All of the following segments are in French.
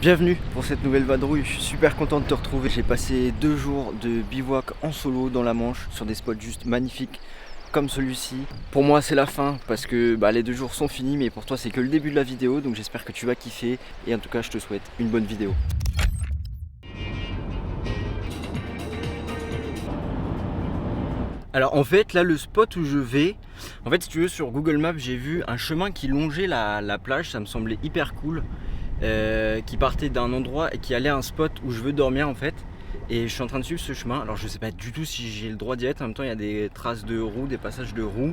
Bienvenue pour cette nouvelle vadrouille, je suis super content de te retrouver. J'ai passé 2 jours de bivouac en solo dans la Manche sur des spots juste magnifiques comme celui-ci. Pour moi c'est la fin parce que les 2 jours sont finis, mais pour toi c'est que le début de la vidéo, donc j'espère que tu vas kiffer et en tout cas je te souhaite une bonne vidéo. Alors en fait là le spot où je vais, en fait si tu veux sur Google Maps j'ai vu un chemin qui longeait la plage, ça me semblait hyper cool. Qui partait d'un endroit et qui allait à un spot où je veux dormir en fait. Et je suis en train de suivre ce chemin. Alors je sais pas du tout si j'ai le droit d'y être. En même temps il y a des traces de roues, des passages de roues.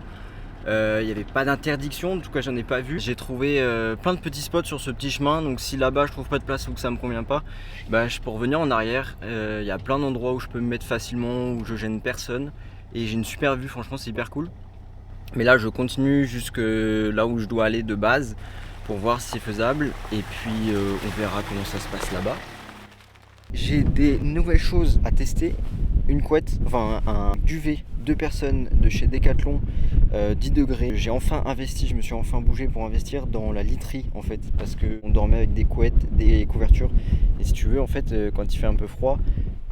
Il n'y avait pas d'interdiction, en tout cas j'en ai pas vu. J'ai trouvé plein de petits spots sur ce petit chemin. Donc si là-bas je trouve pas de place ou que ça me convient pas, je peux revenir en arrière. Il y a plein d'endroits où je peux me mettre facilement, où je gêne personne. Et j'ai une super vue, franchement c'est hyper cool. Mais là je continue jusque là où je dois aller de base pour voir si c'est faisable et puis on verra comment ça se passe là-bas. J'ai des nouvelles choses à tester, une couette, enfin un duvet 2 personnes de chez Decathlon, 10 degrés. J'ai enfin investi, je me suis enfin bougé pour investir dans la literie en fait, parce qu'on dormait avec des couettes, des couvertures, et si tu veux en fait quand il fait un peu froid,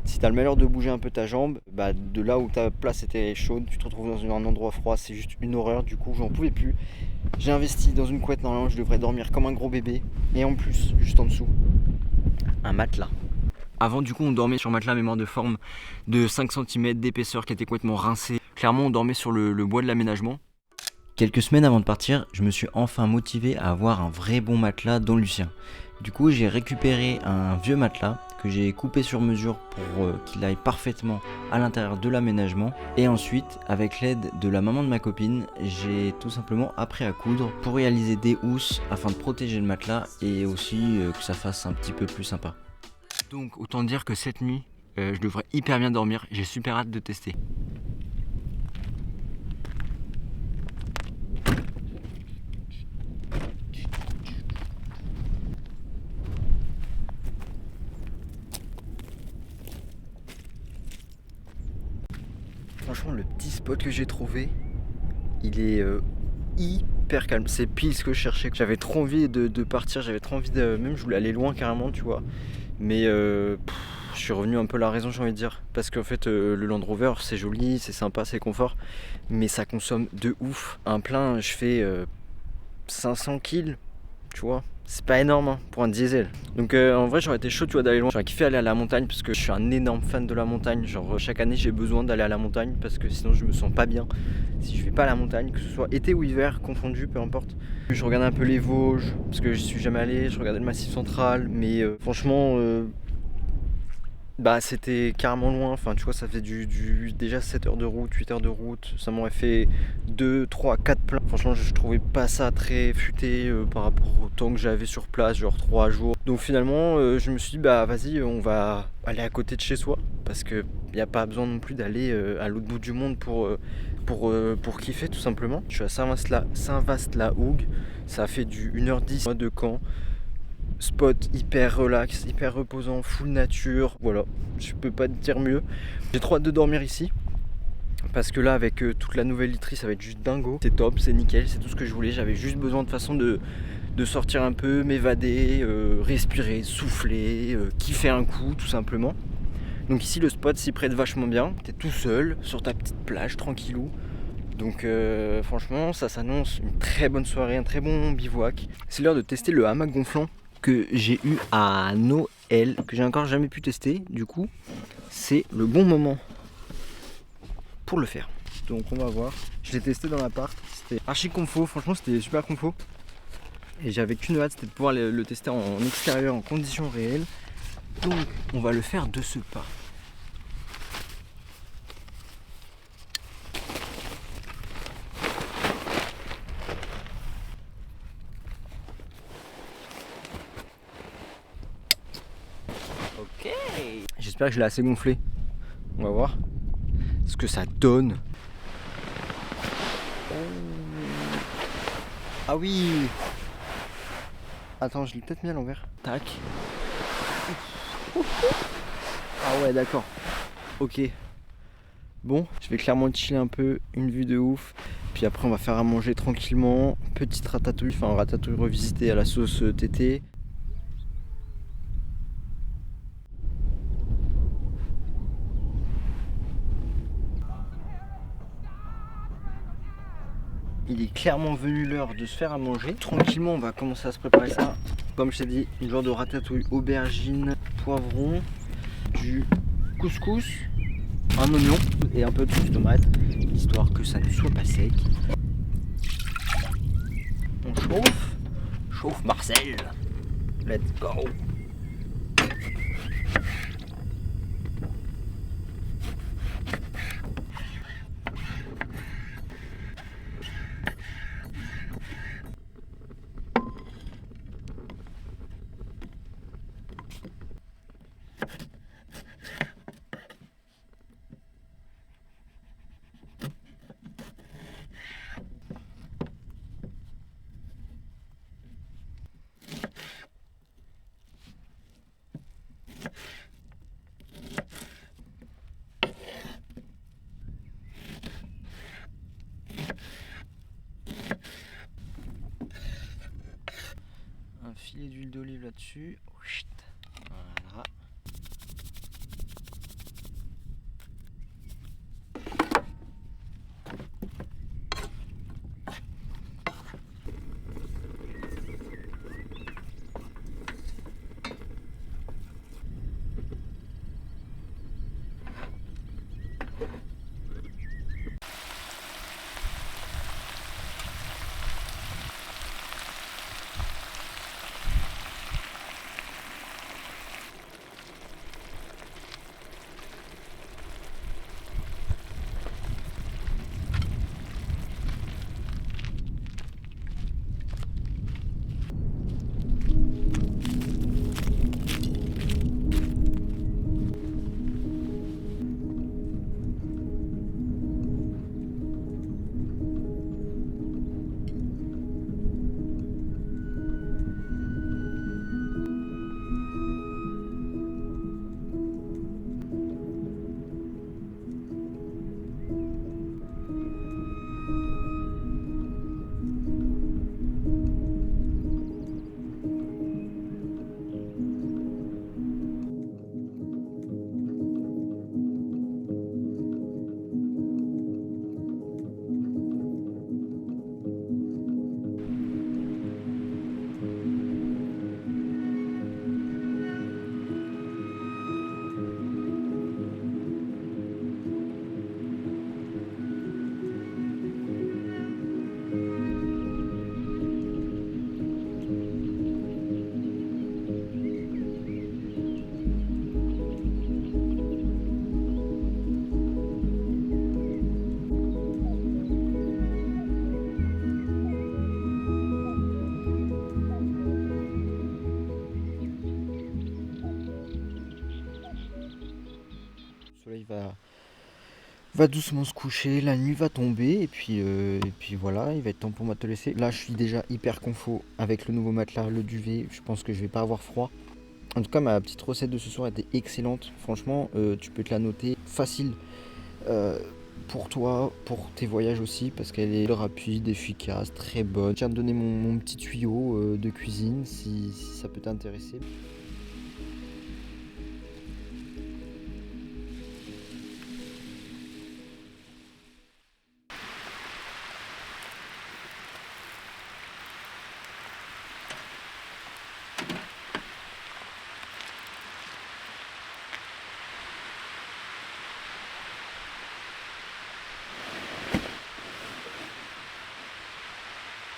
si tu as le malheur de bouger un peu ta jambe, de là où ta place était chaude, tu te retrouves dans un endroit froid, c'est juste une horreur. Du coup j'en pouvais plus. J'ai investi dans une couette, normalement je devrais dormir comme un gros bébé. Et en plus, juste en dessous, un matelas. Avant du coup on dormait sur matelas mémoire de forme de 5 cm d'épaisseur qui était complètement rincé. Clairement on dormait sur le bois de l'aménagement. Quelques semaines avant de partir, je me suis enfin motivé à avoir un vrai bon matelas dont le sien. Du coup j'ai récupéré un vieux matelas que j'ai coupé sur mesure pour qu'il aille parfaitement à l'intérieur de l'aménagement. Et ensuite, avec l'aide de la maman de ma copine, j'ai tout simplement appris à coudre pour réaliser des housses afin de protéger le matelas et aussi que ça fasse un petit peu plus sympa. Donc autant dire que cette nuit, je devrais hyper bien dormir, j'ai super hâte de tester. Franchement le petit spot que j'ai trouvé, il est hyper calme, c'est pile ce que je cherchais. J'avais trop envie de partir, j'avais trop envie de... Même je voulais aller loin carrément tu vois. Mais je suis revenu un peu à la raison j'ai envie de dire. Parce qu'en fait le Land Rover c'est joli, c'est sympa, c'est confort. Mais ça consomme de ouf. Un plein je fais 500 kills, tu vois. C'est pas énorme hein, pour un diesel. Donc en vrai j'aurais été chaud tu vois d'aller loin. J'aurais kiffé aller à la montagne parce que je suis un énorme fan de la montagne. Genre chaque année j'ai besoin d'aller à la montagne parce que sinon je me sens pas bien si je vais pas à la montagne, que ce soit été ou hiver confondu, peu importe. Je regarde un peu les Vosges parce que je suis jamais allé, je regardais le Massif Central, mais franchement c'était carrément loin, enfin tu vois ça fait déjà 7 heures de route, 8 heures de route, ça m'aurait fait 2, 3, 4 pleins. Franchement je trouvais pas ça très futé par rapport au temps que j'avais sur place, genre 3 jours. Donc finalement je me suis dit vas-y on va aller à côté de chez soi, parce que y a pas besoin non plus d'aller à l'autre bout du monde pour kiffer tout simplement. Je suis à Saint-Vaast-la-Hougue, ça fait du 1h10 de Caen. Spot hyper relax, hyper reposant, full nature, voilà, je peux pas te dire mieux. J'ai trop hâte de dormir ici, parce que là avec toute la nouvelle literie ça va être juste dingo. C'est top, c'est nickel, c'est tout ce que je voulais. J'avais juste besoin de façon de sortir un peu, m'évader, respirer, souffler, kiffer un coup tout simplement. Donc ici le spot s'y prête vachement bien, t'es tout seul sur ta petite plage tranquillou. Donc franchement ça s'annonce une très bonne soirée, un très bon bivouac. C'est l'heure de tester le hamac gonflant que j'ai eu à Noël, que j'ai encore jamais pu tester. Du coup c'est le bon moment pour le faire. Donc on va voir. Je l'ai testé dans l'appart, c'était archi confo, franchement c'était super confo. Et j'avais qu'une hâte, c'était de pouvoir le tester en extérieur, en conditions réelles. Donc on va le faire de ce pas. Ok. J'espère que je l'ai assez gonflé. On va voir ce que ça donne. Ah oui. Attends, je l'ai peut-être mis à l'envers. Tac. Ah ouais, d'accord. Ok. Bon, je vais clairement chiller un peu, une vue de ouf. Puis après, on va faire à manger tranquillement. Petite ratatouille, enfin ratatouille revisitée à la sauce tété. il est clairement venu l'heure de se faire à manger. Tranquillement, on va commencer à se préparer ça. Comme je t'ai dit, une genre de ratatouille, aubergine, poivron, du couscous, un oignon et un peu de sauce tomate, histoire que ça ne soit pas sec. On chauffe Marcel. Let's go. Un filet d'huile d'olive là-dessus. Voilà. Le soleil va doucement se coucher, la nuit va tomber et puis voilà, il va être temps pour moi de te laisser. Là je suis déjà hyper confo avec le nouveau matelas, le duvet, je pense que je vais pas avoir froid. En tout cas ma petite recette de ce soir était excellente, franchement tu peux te la noter facile pour toi, pour tes voyages aussi, parce qu'elle est rapide, efficace, très bonne. Je tiens à te donner mon petit tuyau de cuisine si ça peut t'intéresser.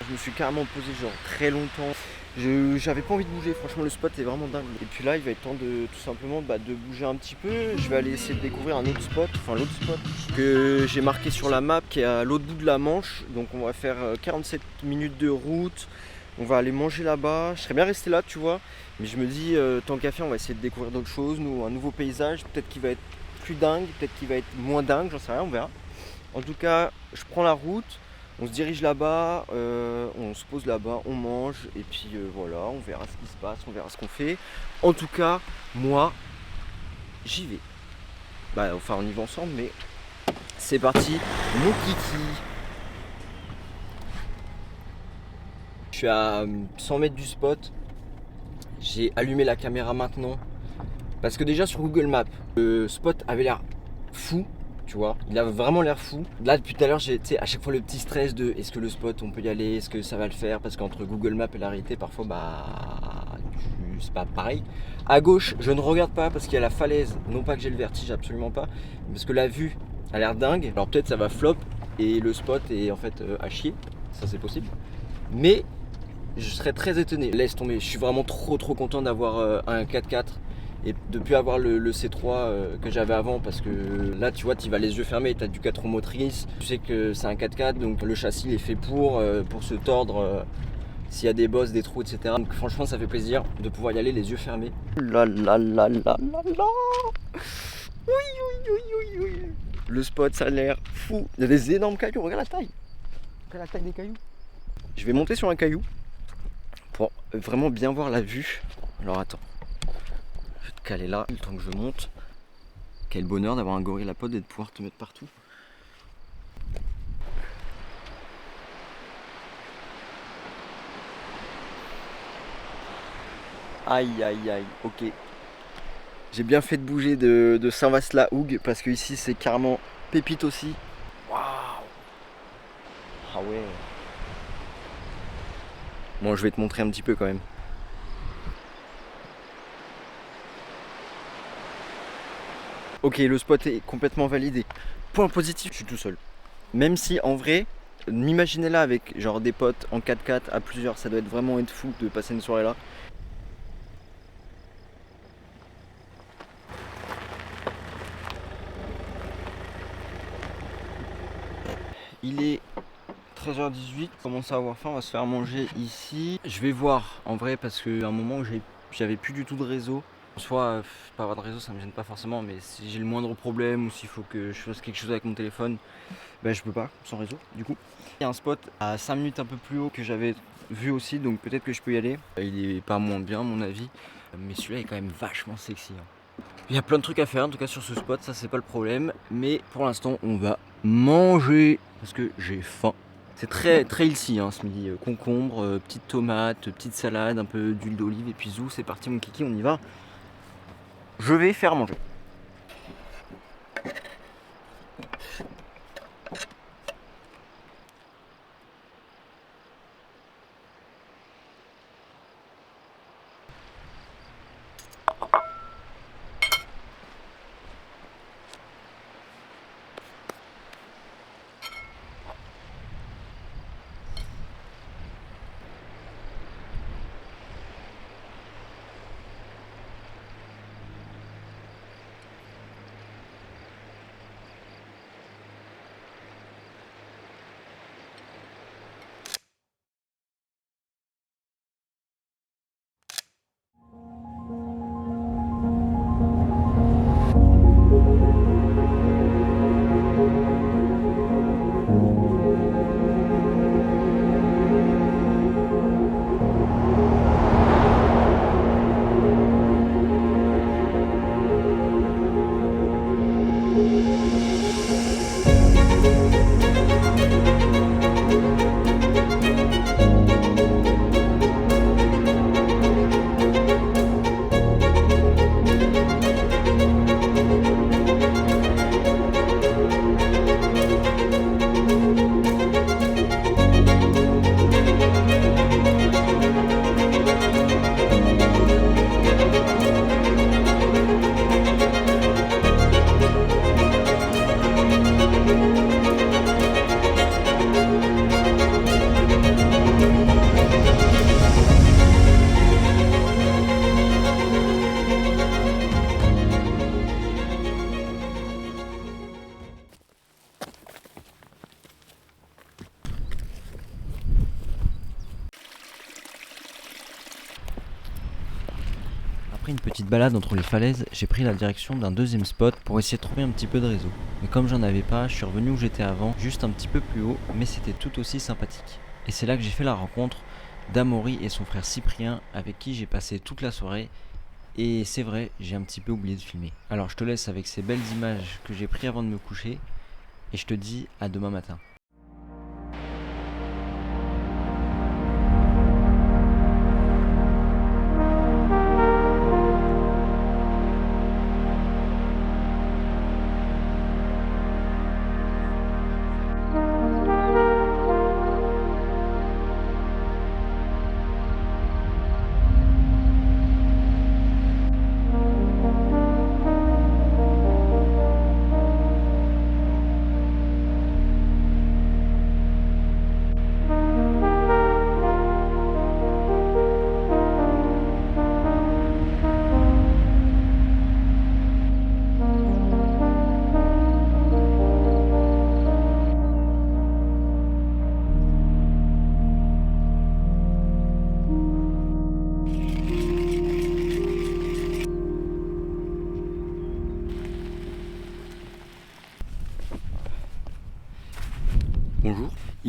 Je me suis carrément posé genre très longtemps. J'avais pas envie de bouger, franchement le spot est vraiment dingue. Et puis là il va être temps de tout simplement de bouger un petit peu. Je vais aller essayer de découvrir un autre spot, enfin l'autre spot que j'ai marqué sur la map qui est à l'autre bout de la Manche. Donc on va faire 47 minutes de route. On va aller manger là-bas. Je serais bien resté là tu vois. Mais je me dis tant qu'à faire on va essayer de découvrir d'autres choses, un nouveau paysage. Peut-être qu'il va être plus dingue, peut-être qu'il va être moins dingue, j'en sais rien, on verra. En tout cas je prends la route. On se dirige là-bas, on se pose là-bas, on mange et puis voilà, on verra ce qui se passe, on verra ce qu'on fait. En tout cas, moi, j'y vais. Enfin, on y va ensemble, mais c'est parti, mon kiki. Je suis à 100 mètres du spot. J'ai allumé la caméra maintenant parce que déjà sur Google Maps, le spot avait l'air fou. tu vois. Il a vraiment l'air fou. Là depuis tout à l'heure j'ai, tu sais, à chaque fois le petit stress de est-ce que le spot on peut y aller, est-ce que ça va le faire, parce qu'entre Google Maps et la réalité parfois c'est pas pareil. À gauche je ne regarde pas parce qu'il y a la falaise, non pas que j'ai le vertige, absolument pas, parce que la vue a l'air dingue. Alors peut-être ça va flop et le spot est en fait à chier, ça c'est possible. Mais je serais très étonné. Laisse tomber, je suis vraiment trop content d'avoir un 4x4 et de ne plus avoir le C3 que j'avais avant, parce que là tu vois tu vas les yeux fermés, tu as du 4 roues motrices, tu sais que c'est un 4x4 donc le châssis il est fait pour se tordre s'il y a des bosses, des trous, etc. Donc franchement ça fait plaisir de pouvoir y aller les yeux fermés. La la la la la la. Oui. Le spot ça a l'air fou. Il y a des énormes cailloux, regarde la taille. Regarde la taille des cailloux. Je vais monter sur un caillou pour vraiment bien voir la vue. Alors attends, je vais te caler là le temps que je monte. Quel bonheur d'avoir un gorillapod et de pouvoir te mettre partout. Aïe, ok. J'ai bien fait de bouger de Saint-Vaast-la-Hougue parce que ici c'est carrément pépite aussi. Waouh. Ah ouais. Bon, je vais te montrer un petit peu quand même. Ok, le spot est complètement validé. Point positif, je suis tout seul. Même si en vrai, m'imaginer là avec genre des potes en 4x4 à plusieurs, ça doit vraiment être fou de passer une soirée là. Il est 13h18, commence à avoir faim, on va se faire manger ici. Je vais voir en vrai parce qu'à un moment où j'avais plus du tout de réseau. En soi, pas avoir de réseau ça me gêne pas forcément, mais si j'ai le moindre problème ou s'il faut que je fasse quelque chose avec mon téléphone, ben je peux pas sans réseau du coup. Il y a un spot à 5 minutes un peu plus haut que j'avais vu aussi, donc peut-être que je peux y aller. Il est pas moins bien à mon avis, mais celui-là est quand même vachement sexy. Il y a plein de trucs à faire en tout cas sur ce spot, ça c'est pas le problème. Mais pour l'instant on va manger parce que j'ai faim. C'est très healthy ce midi. Concombre, petites tomates, petite salade, un peu d'huile d'olive et puis zou, c'est parti mon kiki, on y va. Je vais faire manger. Après une petite balade entre les falaises, j'ai pris la direction d'un deuxième spot pour essayer de trouver un petit peu de réseau. Mais comme j'en avais pas, je suis revenu où j'étais avant, juste un petit peu plus haut, mais c'était tout aussi sympathique. Et c'est là que j'ai fait la rencontre d'Amaury et son frère Cyprien, avec qui j'ai passé toute la soirée. Et c'est vrai, j'ai un petit peu oublié de filmer. Alors je te laisse avec ces belles images que j'ai prises avant de me coucher, et je te dis à demain matin.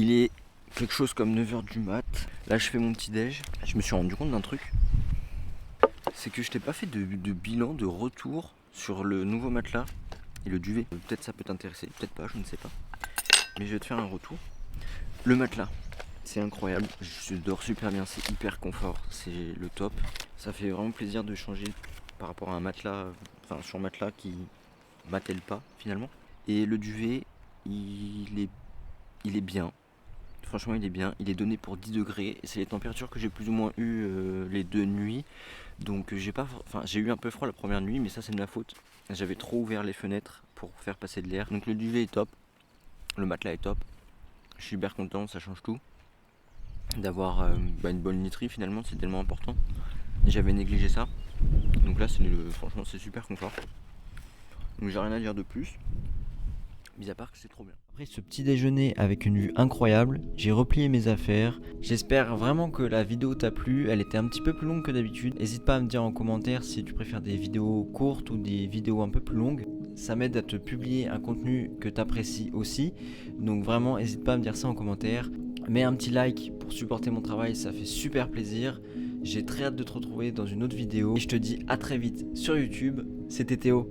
Il est quelque chose comme 9h du mat. Là je fais mon petit déj. Je me suis rendu compte d'un truc. C'est que je t'ai pas fait de bilan, de retour sur le nouveau matelas et le duvet. Peut-être ça peut t'intéresser, peut-être pas, je ne sais pas. Mais je vais te faire un retour. Le matelas, c'est incroyable. Je dors super bien, c'est hyper confort, c'est le top. Ça fait vraiment plaisir de changer par rapport à un matelas, enfin sur un matelas qui m'attelle pas finalement. Et le duvet, il est bien. Franchement, il est bien. Il est donné pour 10 degrés. C'est les températures que j'ai plus ou moins eu les 2 nuits. Donc j'ai eu un peu froid la première nuit, mais ça c'est de ma faute. J'avais trop ouvert les fenêtres pour faire passer de l'air. Donc le duvet est top. Le matelas est top. Je suis hyper content, ça change tout. D'avoir une bonne literie finalement, c'est tellement important. Et j'avais négligé ça. Donc là, franchement, c'est super confort. Donc j'ai rien à dire de plus. Mis à part que c'est trop bien. Après ce petit déjeuner avec une vue incroyable, j'ai replié mes affaires. J'espère vraiment que la vidéo t'a plu. Elle était un petit peu plus longue que d'habitude. N'hésite pas à me dire en commentaire si tu préfères des vidéos courtes ou des vidéos un peu plus longues. Ça m'aide à te publier un contenu que tu apprécies aussi. Donc vraiment, n'hésite pas à me dire ça en commentaire. Mets un petit like pour supporter mon travail, ça fait super plaisir. J'ai très hâte de te retrouver dans une autre vidéo. Et je te dis à très vite sur YouTube. C'était Théo.